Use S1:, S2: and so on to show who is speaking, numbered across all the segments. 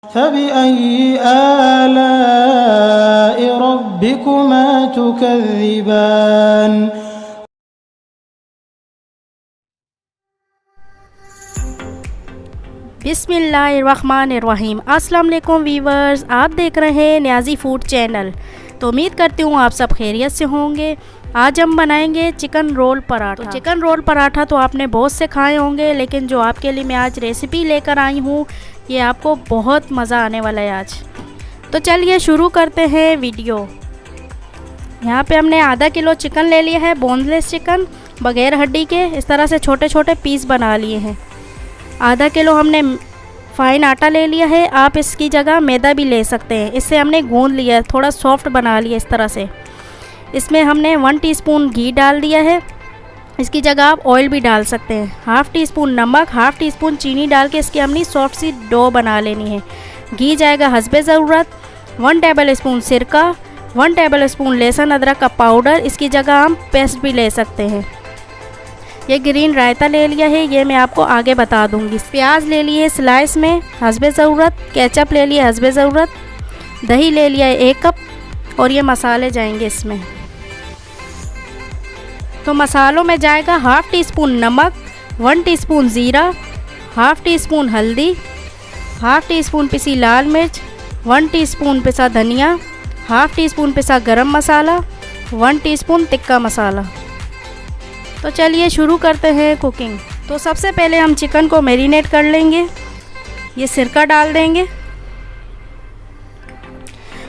S1: फबिअय्यि आलाइ रब्बिकुमा तुकज़्ज़िबान।
S2: बिस्मिल्लाहिर्रहमानिर्रहीम। अस्सलाम वालेकुम वीवर्स, आप देख रहे हैं न्याज़ी फूड चैनल। तो उम्मीद करती हूँ आप सब खैरियत से होंगे। आज हम बनाएंगे चिकन रोल पराठा। तो चिकन रोल पराठा तो आपने बहुत से खाए होंगे, लेकिन जो आपके लिए मैं आज रेसिपी लेकर आई हूँ ये आपको बहुत मज़ा आने वाला है आज। तो चलिए शुरू करते हैं वीडियो। यहाँ पे हमने आधा किलो चिकन ले लिया है, बोनलेस चिकन, बगैर हड्डी के। इस तरह से छोटे छोटे पीस बना लिए हैं। आधा किलो हमने फ़ाइन आटा ले लिया है, आप इसकी जगह मैदा भी ले सकते हैं। इससे हमने गूंद लिया है, थोड़ा सॉफ्ट बना लिया इस तरह से। इसमें हमने 1 टीस्पून घी डाल दिया है, इसकी जगह आप ऑयल भी डाल सकते हैं। हाफ़ टी स्पून नमक, हाफ़ टी स्पून चीनी डाल के इसकी हमने सॉफ्ट सी डो बना लेनी है। घी जाएगा हस्बे ज़रूरत। 1 टेबल स्पून सिरका, 1 टेबल स्पून लहसुन अदरक का पाउडर, इसकी जगह हम पेस्ट भी ले सकते हैं। ये ग्रीन रायता ले लिया है, ये मैं आपको आगे बता दूंगी। प्याज ले लिए स्लाइस में हस्बे ज़रूरत, केचप ले लिया हस्बे ज़रूरत, दही ले लिया है 1 कप, और ये मसाले जाएंगे इसमें। तो मसालों में जाएगा हाफ़ टी स्पून नमक, 1 टीस्पून ज़ीरा, हाफ़ टी स्पून हल्दी, हाफ़ टी स्पून पिसी लाल मिर्च, 1 टीस्पून पिसा धनिया, हाफ़ टी स्पून पिसा गरम मसाला, 1 टीस्पून तिक्का मसाला। तो चलिए शुरू करते हैं कुकिंग। तो सबसे पहले हम चिकन को मैरिनेट कर लेंगे। ये सिरका डाल देंगे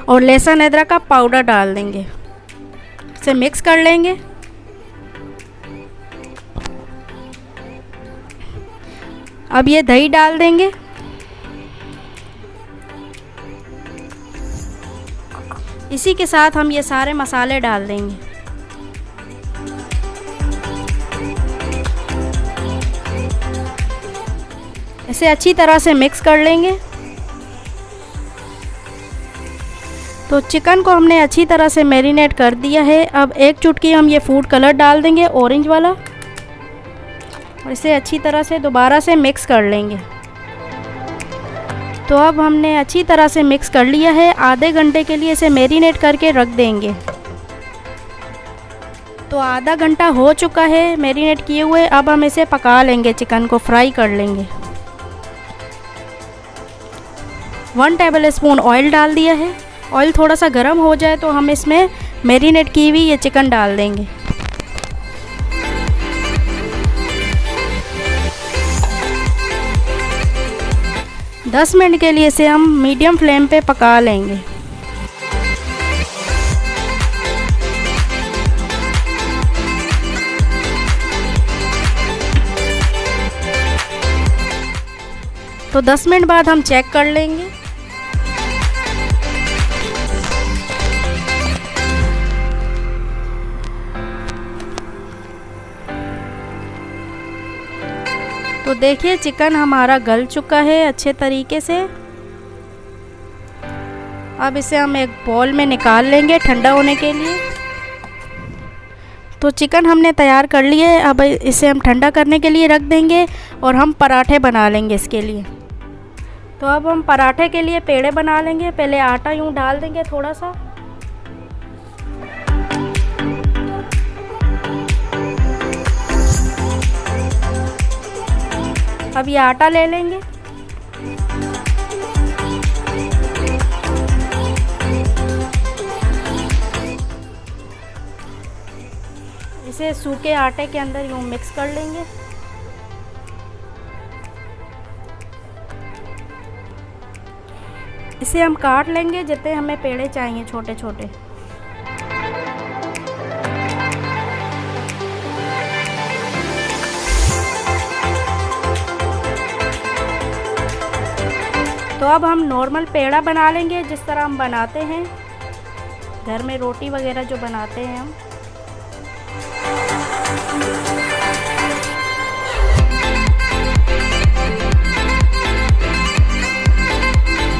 S2: और लहसुन अदरक का पाउडर डाल देंगे, इसे मिक्स कर लेंगे। अब ये दही डाल देंगे। इसी के साथ हम ये सारे मसाले डाल देंगे। इसे अच्छी तरह से मिक्स कर लेंगे। तो चिकन को हमने अच्छी तरह से मैरिनेट कर दिया है। अब 1 चुटकी हम ये फूड कलर डाल देंगे, ऑरेंज वाला, और इसे अच्छी तरह से दोबारा से मिक्स कर लेंगे। तो अब हमने अच्छी तरह से मिक्स कर लिया है। आधे घंटे के लिए इसे मैरिनेट करके रख देंगे। तो आधा घंटा हो चुका है मैरिनेट किए हुए। अब हम इसे पका लेंगे, चिकन को फ्राई कर लेंगे। 1 टेबल स्पून ऑयल डाल दिया है। ऑयल थोड़ा सा गर्म हो जाए तो हम इसमें मैरिनेट की हुई ये चिकन डाल देंगे। दस मिनट के लिए इसे हम मीडियम फ्लेम पे पका लेंगे। तो 10 मिनट बाद हम चेक कर लेंगे। तो देखिए चिकन हमारा गल चुका है अच्छे तरीके से। अब इसे हम एक बाउल में निकाल लेंगे ठंडा होने के लिए। तो चिकन हमने तैयार कर लिया है। अब इसे हम ठंडा करने के लिए रख देंगे और हम पराठे बना लेंगे इसके लिए। तो अब हम पराठे के लिए पेड़े बना लेंगे। पहले आटा यूँ डाल देंगे थोड़ा सा, अब ये आटा ले लेंगे। इसे सूखे आटे के अंदर यूँ मिक्स कर लेंगे। इसे हम काट लेंगे जितने हमें पेड़े चाहिए, छोटे छोटे। तो अब हम नॉर्मल पेड़ा बना लेंगे जिस तरह हम बनाते हैं घर में रोटी वगैरह जो बनाते हैं हम।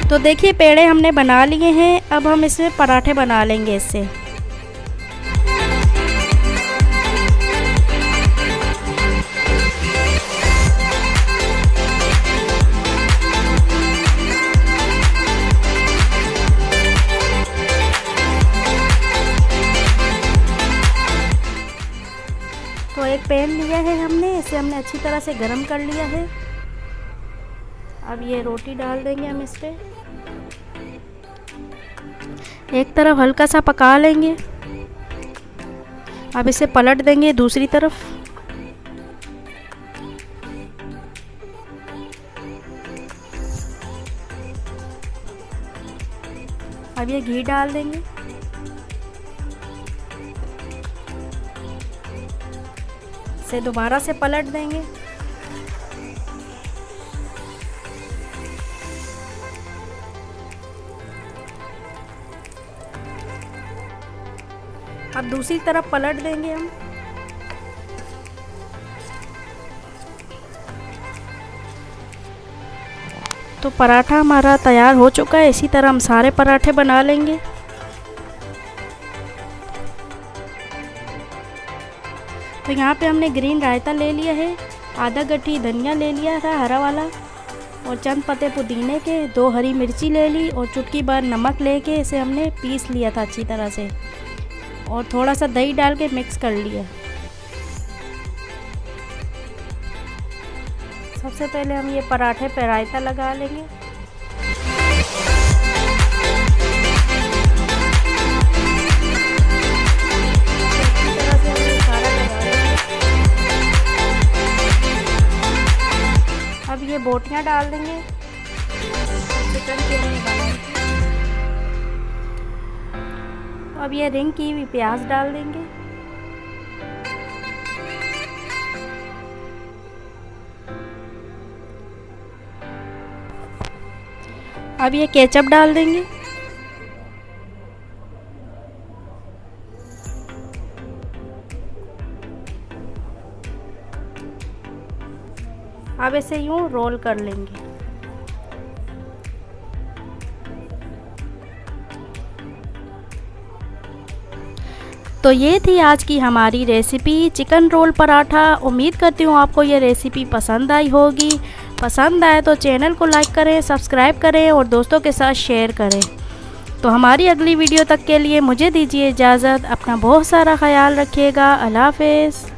S2: तो देखिए पेड़े हमने बना लिए हैं। अब हम इसमें पराठे बना लेंगे इससे। पैन लिया है हमने, इसे हमने अच्छी तरह से गर्म कर लिया है। अब ये रोटी डाल देंगे हम इस पे, एक तरफ हल्का सा पका लेंगे। अब इसे पलट देंगे दूसरी तरफ। अब ये घी डाल देंगे। इसे दोबारा से पलट देंगे। अब दूसरी तरफ पलट देंगे हम। तो पराठा हमारा तैयार हो चुका है। इसी तरह हम सारे पराठे बना लेंगे। तो यहाँ पे हमने ग्रीन रायता ले लिया है, आधा गट्ठी धनिया ले लिया था हरा वाला, और चंद पत्ते पुदीने के, 2 हरी मिर्ची ले ली, और चुटकी भर नमक लेके इसे हमने पीस लिया था अच्छी तरह से, और थोड़ा सा दही डाल के मिक्स कर लिया। सबसे पहले हम ये पराठे पे रायता लगा लेंगे। अच्छी तरह से हम सारा लगा लेंगे। अब ये बोटियां डाल देंगे चिकन के हमने बनाई थी। अब ये रिंग की हुई प्याज डाल देंगे। अब ये केचप डाल देंगे। अब इसे यूं रोल कर लेंगे। तो ये थी आज की हमारी रेसिपी चिकन रोल पराठा। उम्मीद करती हूँ आपको ये रेसिपी पसंद आई होगी। पसंद आए तो चैनल को लाइक करें, सब्सक्राइब करें और दोस्तों के साथ शेयर करें। तो हमारी अगली वीडियो तक के लिए मुझे दीजिए इजाज़त। अपना बहुत सारा ख्याल रखिएगा। अल्लाह हाफ़िज़।